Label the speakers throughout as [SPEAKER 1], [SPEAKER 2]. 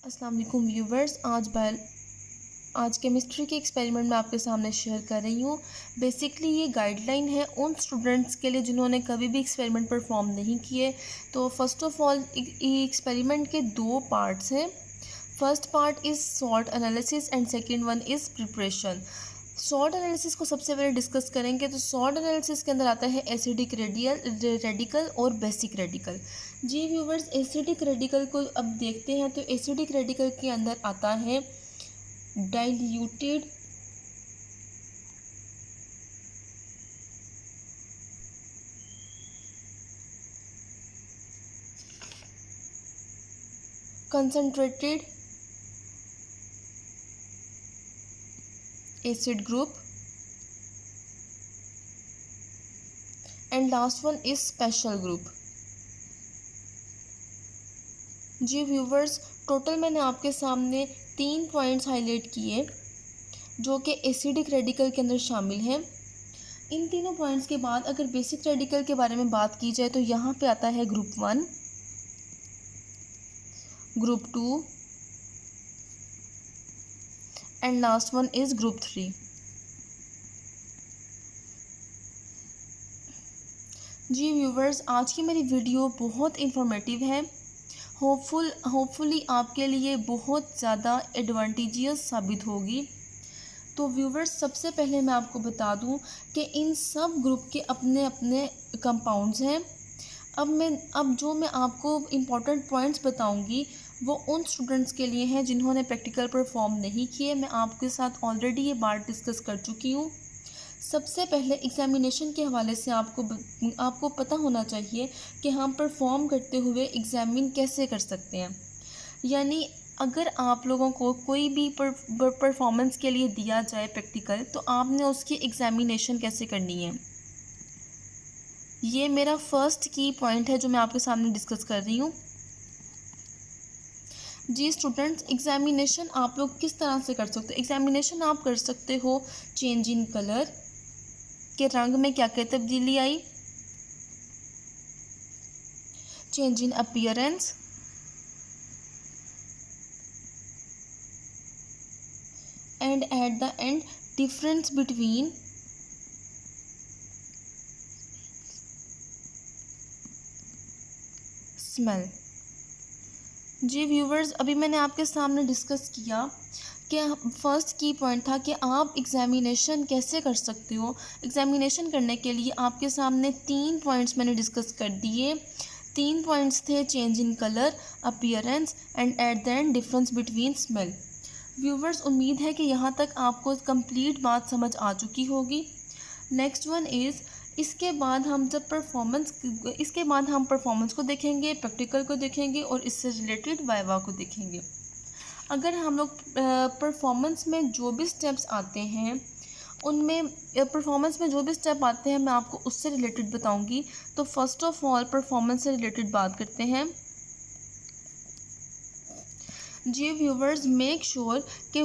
[SPEAKER 1] अस्सलाम वालेकुम व्यूवर्स। आज केमिस्ट्री के एक्सपेरिमेंट में आपके सामने शेयर कर रही हूँ। बेसिकली ये गाइडलाइन है उन स्टूडेंट्स के लिए जिन्होंने कभी भी एक्सपेरिमेंट परफॉर्म नहीं किए। तो फर्स्ट ऑफ ऑल एक्सपेरिमेंट के दो पार्ट्स हैं। First part is salt analysis and second one is preparation. Salt analysis को सबसे पहले डिस्कस करेंगे। तो सॉल्ट एनालिसिस के अंदर आता है एसिडिक रेडिकल और बेसिक रेडिकल। जी व्यूवर्स, एसिडिक रेडिकल को अब देखते हैं। तो एसिडिक रेडिकल के अंदर आता है diluted concentrated acid group and last one is special group। जी व्यूवर्स, टोटल मैंने आपके सामने 3 पॉइंट्स हाईलाइट किए जो कि एसिडिक रेडिकल के अंदर शामिल हैं। इन तीनों पॉइंट्स के बाद अगर बेसिक रेडिकल के बारे में बात की जाए तो यहाँ पे आता है group 1, group 2 and last one is group 3। जी व्यूवर्स, आज की मेरी वीडियो बहुत इंफॉर्मेटिव है। होपफुली आपके लिए बहुत ज़्यादा एडवांटेजियस साबित होगी। तो व्यूवर्स, सबसे पहले मैं आपको बता दूं कि इन सब ग्रुप के अपने अपने कंपाउंड्स हैं। अब जो मैं आपको इम्पॉर्टेंट पॉइंट्स बताऊंगी वो उन स्टूडेंट्स के लिए हैं जिन्होंने प्रैक्टिकल परफॉर्म नहीं किए। मैं आपके साथ ऑलरेडी ये बात डिस्कस कर चुकी हूँ। सबसे पहले एग्ज़ामिनेशन के हवाले से आपको पता होना चाहिए कि हम परफॉर्म करते हुए एग्ज़ामिन कैसे कर सकते हैं। यानी अगर आप लोगों को कोई भी परफॉर्मेंस के लिए दिया जाए प्रैक्टिकल, तो आपने उसकी एग्ज़ामिनेशन कैसे करनी है। ये मेरा फर्स्ट की पॉइंट है जो मैं आपके सामने डिस्कस कर रही हूँ। जी स्टूडेंट्स, एग्ज़ामिनेशन आप लोग किस तरह से कर सकते हो। एग्ज़ामिनेशन आप कर सकते हो चेंज इन कलर, के रंग में क्या क्या तब्दीली आई, change in appearance, and at the end difference between smell. जी व्यूवर्स, अभी मैंने आपके सामने डिस्कस किया कि फर्स्ट की पॉइंट था कि आप एग्ज़ामिनेशन कैसे कर सकते हो। एग्ज़ामिनेशन करने के लिए आपके सामने 3 पॉइंट्स मैंने डिस्कस कर दिए। 3 पॉइंट्स थे change in colour, appearance and at the end difference between smell. Viewers, उम्मीद है कि यहाँ तक आपको कंप्लीट बात समझ आ चुकी होगी। नेक्स्ट वन इज़ इसके बाद हम परफॉर्मेंस को देखेंगे, प्रैक्टिकल को देखेंगे और इससे रिलेटेड वाइवा को देखेंगे। अगर हम लोग परफॉर्मेंस में जो भी स्टेप्स आते हैं मैं आपको उससे रिलेटेड बताऊंगी। तो फर्स्ट ऑफ ऑल परफॉर्मेंस से रिलेटेड बात करते हैं। जी व्यूवर्स, मेक श्योर कि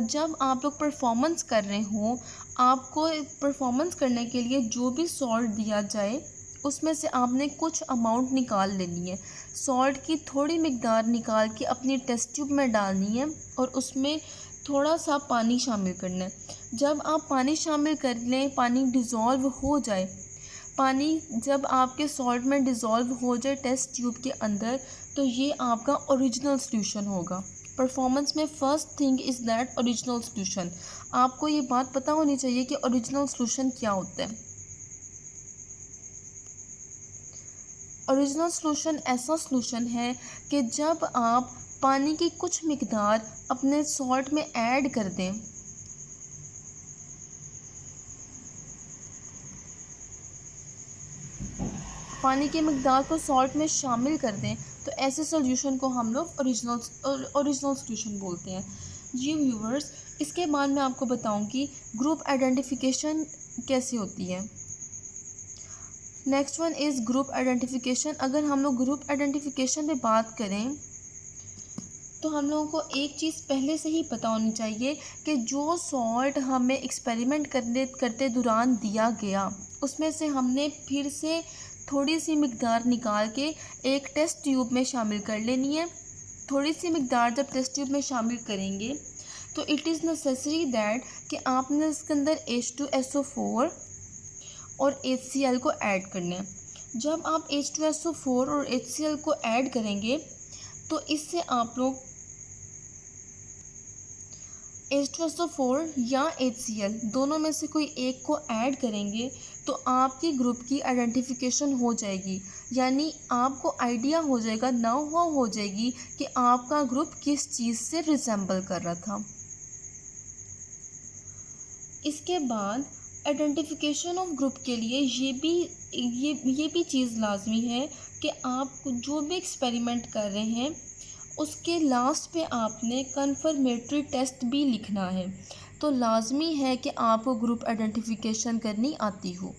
[SPEAKER 1] जब आप लोग परफॉर्मेंस कर रहे हो, आपको परफॉर्मेंस करने के लिए जो भी सॉल्ट दिया जाए उसमें से आपने कुछ अमाउंट निकाल लेनी है। सॉल्ट की थोड़ी मिकदार निकाल के अपनी टेस्ट ट्यूब में डालनी है और उसमें थोड़ा सा पानी शामिल करना है। जब आप पानी शामिल कर लें, पानी डिज़ोल्व हो जाए, पानी जब आपके सॉल्ट में डिज़ोल्व हो जाए टेस्ट ट्यूब के अंदर, तो ये आपका ओरिजिनल सॉल्यूशन होगा। परफॉर्मेंस में first thing is that original solution. आपको ये बात पता होनी चाहिए कि ओरिजिनल सॉल्यूशन क्या होता है। ओरिजिनल सॉल्यूशन ऐसा सॉल्यूशन है कि जब आप पानी की कुछ मिकदार अपने सॉल्ट में ऐड कर दें, पानी की मिकदार को सॉल्ट में शामिल कर दें, तो ऐसे सॉल्यूशन को हम लोग ओरिजिनल सॉल्यूशन बोलते हैं। जी व्यूवर्स, इसके बाद मैं आपको बताऊंगी ग्रुप आइडेंटिफिकेशन कैसे होती है। Next one is group identification. अगर हम लोग ग्रुप आइडेंटिफिकेशन पे बात करें तो हम लोगों को एक चीज़ पहले से ही पता होनी चाहिए कि जो सॉल्ट हमें एक्सपेरिमेंट करते दौरान दिया गया, उसमें से हमने फिर से थोड़ी सी मिकदार निकाल के एक टेस्ट ट्यूब में शामिल कर लेनी है। थोड़ी सी मिकदार जब टेस्ट ट्यूब में शामिल करेंगे तो इट इज़ नेसेसरी दैट कि आपने इसके अंदर H2SO4 और HCl को ऐड करना है। जब आप H2SO4 और HCl को ऐड करेंगे तो इससे आप लोग H2SO4 या HCl दोनों में से कोई एक को ऐड करेंगे तो आपकी ग्रुप की आइडेंटिफिकेशन हो जाएगी, यानी आपको आइडिया हो जाएगा, नाउ हो जाएगी कि आपका ग्रुप किस चीज़ से रिसेंबल कर रहा था। इसके बाद आइडेंटिफिकेशन ऑफ ग्रुप के लिए ये भी चीज़ लाजमी है कि आप जो भी एक्सपेरिमेंट कर रहे हैं उसके लास्ट पे आपने कन्फर्मेटरी टेस्ट भी लिखना है। तो लाजमी है कि आपको ग्रुप आइडेंटिफिकेशन करनी आती हो।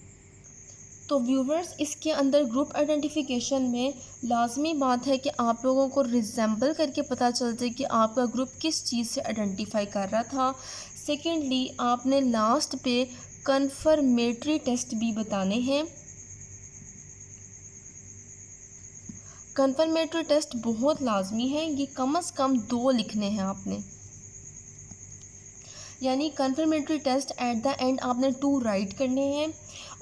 [SPEAKER 1] तो व्यूवर्स, इसके अंदर ग्रुप आइडेंटिफिकेशन में लाजमी बात है कि आप लोगों को रिजेंबल करके पता चल जाए कि आपका ग्रुप किस चीज़ से आइडेंटिफाई कर रहा था। सेकेंडली, आपने लास्ट पे कन्फर्मेटरी टेस्ट भी बताने हैं। कन्फर्मेटरी टेस्ट बहुत लाजमी है, ये कम से कम 2 लिखने हैं आपने, यानी confirmatory test at the end आपने 2 राइट करने हैं।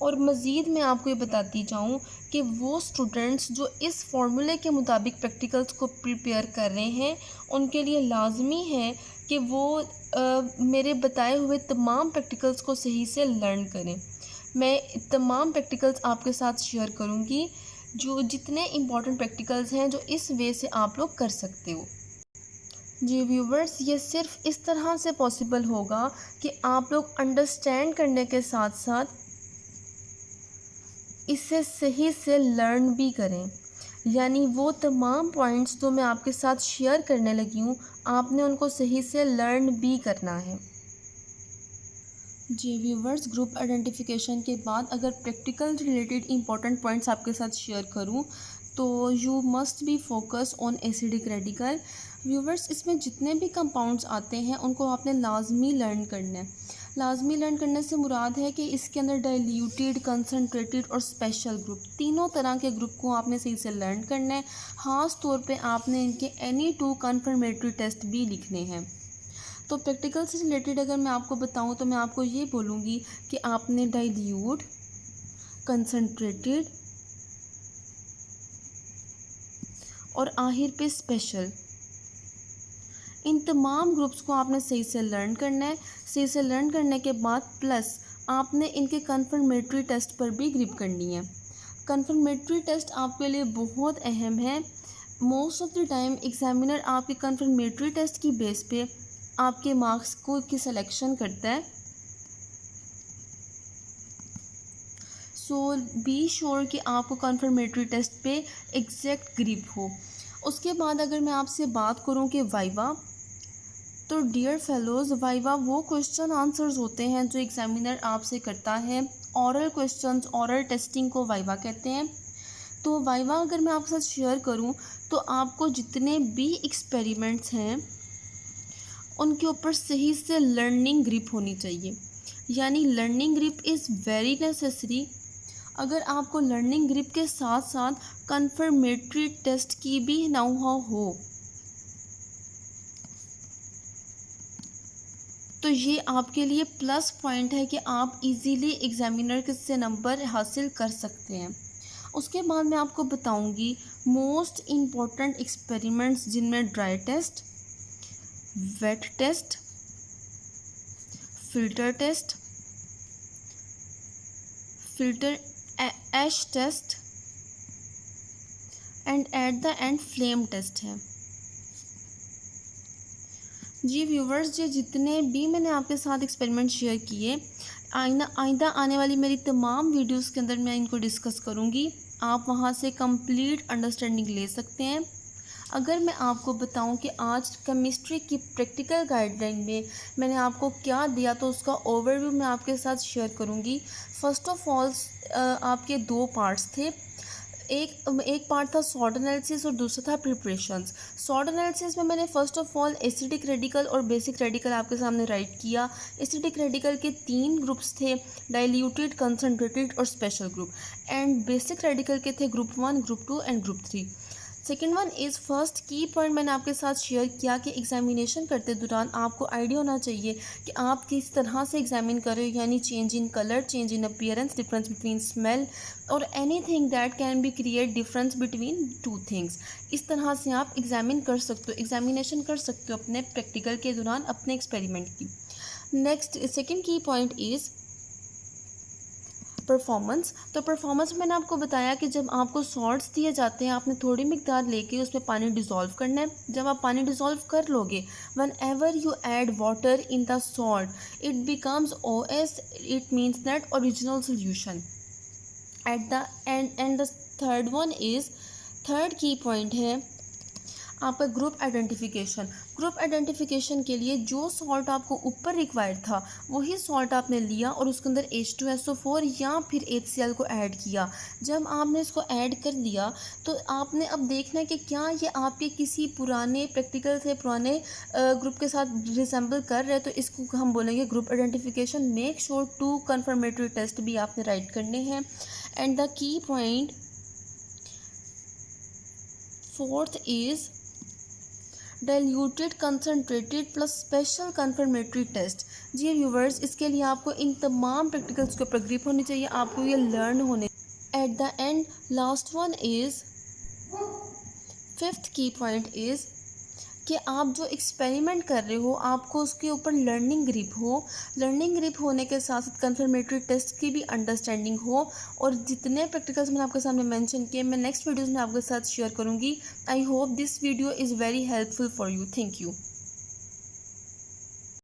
[SPEAKER 1] और मज़ीद मैं आपको ये बताती जाऊँ कि वो स्टूडेंट्स जो इस फार्मूले के मुताबिक प्रैक्टिकल्स को प्रिपेयर कर रहे हैं उनके लिए लाजमी है कि वो मेरे बताए हुए तमाम प्रैक्टिकल्स को सही से लर्न करें। मैं तमाम प्रैक्टिकल्स आपके साथ शेयर करूँगी, जो जितने इम्पॉर्टेंट प्रैक्टिकल्स हैं जो इस वे से आप लोग कर सकते हो। जी व्यूवर्स, ये सिर्फ इस तरह से पॉसिबल होगा कि आप लोग अंडरस्टैंड करने के साथ साथ इसे सही से लर्न भी करें, यानी वो तमाम पॉइंट्स जो मैं आपके साथ शेयर करने लगी हूँ आपने उनको सही से लर्न भी करना है। जी व्यूवर्स, ग्रुप आइडेंटिफिकेशन के बाद अगर प्रैक्टिकल रिलेटेड इंपॉर्टेंट पॉइंट्स आपके साथ शेयर करूं तो you must be focus on acidic radical. Viewers, इसमें जितने भी कंपाउंड्स आते हैं उनको आपने लाजमी लर्न करना है। लाजमी लर्न करने से मुराद है कि इसके अंदर डाइल्यूटेड, कंसनट्रेटेड और स्पेशल ग्रुप, तीनों तरह के ग्रुप को आपने सही से लर्न करना है। ख़ास तौर पे आपने इनके एनी 2 कन्फर्मेटरी टेस्ट भी लिखने हैं। तो प्रैक्टिकल से रिलेटेड अगर मैं आपको बताऊं तो मैं आपको ये बोलूँगी कि आपने डाइल्यूट, कंसनट्रेटेड और आखिर पे स्पेशल, इन तमाम ग्रुप्स को आपने सही से लर्न करना है। सही से लर्न करने के बाद प्लस आपने इनके कन्फर्मेटरी टेस्ट पर भी ग्रिप करनी है। कन्फर्मेटरी टेस्ट आपके लिए बहुत अहम है। Most of the time examiner आपके कन्फर्मेटरी टेस्ट की बेस पे आपके मार्क्स को की सिलेक्शन करता है। सो बी श्योर कि आपको कन्फर्मेटरी टेस्ट पे एग्जैक्ट ग्रिप हो। उसके बाद अगर मैं आपसे बात करूं कि वाइवा, तो डियर फेलोज़, वाइवा वो क्वेश्चन आंसर्स होते हैं जो एग्जामिनर आपसे करता है। ऑरल क्वेश्चंस, ऑरल टेस्टिंग को वाइवा कहते हैं। तो वाइवा अगर मैं आपके साथ शेयर करूं तो आपको जितने भी एक्सपेरिमेंट्स हैं उनके ऊपर सही से लर्निंग ग्रिप होनी चाहिए, यानी learning grip is very necessary. अगर आपको लर्निंग ग्रिप के साथ साथ कन्फर्मेटरी टेस्ट की भी नाउ हो तो ये आपके लिए प्लस पॉइंट है कि आप इजीली एग्जामिनर से नंबर हासिल कर सकते हैं। उसके बाद मैं आपको बताऊंगी मोस्ट इम्पॉर्टेंट एक्सपेरिमेंट्स जिनमें dry test, wet test, filter test, filter ash test and at the end flame test है। जी व्यूवर्स, ये जितने भी मैंने आपके साथ एक्सपेरिमेंट शेयर किए, आइंदा आने वाली मेरी तमाम वीडियोस के अंदर मैं इनको डिस्कस करूँगी। आप वहाँ से कंप्लीट अंडरस्टैंडिंग ले सकते हैं। अगर मैं आपको बताऊं कि आज केमिस्ट्री की प्रैक्टिकल गाइडलाइन में मैंने आपको क्या दिया तो उसका ओवरव्यू मैं आपके साथ शेयर करूंगी। फर्स्ट ऑफ ऑल आपके 2 पार्ट्स थे। एक पार्ट था सॉर्ट एनालिसिस और दूसरा था प्रिपरेशंस। सॉर्ट एनालिसिस में मैंने first of all acidic radical और बेसिक रेडिकल आपके सामने राइट किया। एसिडिक रेडिकल के 3 ग्रुप्स थे, डाइल्यूटेड, कंसनट्रेटेड और special group. And basic radical के थे group 1, group 2 and group 3। Second one is first की पॉइंट मैंने आपके साथ शेयर किया कि एग्जामिनेशन करते दौरान आपको आइडिया होना चाहिए कि आप किस तरह से एग्जामिन कर रहे हो, यानी change in colour, change in appearance, difference between smell और anything that can be create difference between two things. इस तरह से आप एग्जामिन कर सकते हो, एग्जामिनेशन कर सकते हो अपने प्रैक्टिकल के दौरान अपने एक्सपेरिमेंट की। नेक्स्ट सेकेंड की पॉइंट इज़ परफॉर्मेंस। तो परफॉर्मेंस मैंने आपको बताया कि जब आपको सॉल्ट्स दिए जाते हैं, आपने थोड़ी मिकदार लेके उसमें पानी डिज़ोल्व करना है। जब आप पानी डिज़ोल्व कर लोगे, one ever you add water in the salt it becomes OS, it means that original solution eight the and the third one is, third की पॉइंट है आपका ग्रुप आइडेंटिफिकेशन। ग्रुप आइडेंटिफिकेशन के लिए जो सॉल्ट आपको ऊपर रिक्वायर्ड था वही सॉल्ट आपने लिया और उसके अंदर H2SO4 या फिर HCl को ऐड किया। जब आपने इसको ऐड कर दिया तो आपने अब देखना है कि क्या ये आपके किसी पुराने प्रैक्टिकल से पुराने ग्रुप के साथ रिसेंबल कर रहे हैं, तो इसको हम बोलेंगे group identification. Make sure 2 confirmatory test भी आपने राइट करने हैं। And the key point fourth is diluted concentrated plus special confirmatory test. जी व्यूवर्स, इसके लिए आपको इन तमाम प्रैक्टिकल्स के ऊपर ग्रिप होनी चाहिए, आपको ये लर्न होने। Eight the and last one is, fifth की पॉइंट इज़ कि आप जो एक्सपेरिमेंट कर रहे हो आपको उसके ऊपर लर्निंग ग्रिप हो। लर्निंग ग्रिप होने के साथ साथ कन्फर्मेटरी टेस्ट की भी अंडरस्टैंडिंग हो। और जितने प्रैक्टिकल्स मैंने आपके सामने मेंशन किए मैं नेक्स्ट वीडियोज़ में आपके साथ शेयर करूँगी। I hope this video is very helpful for you. Thank you.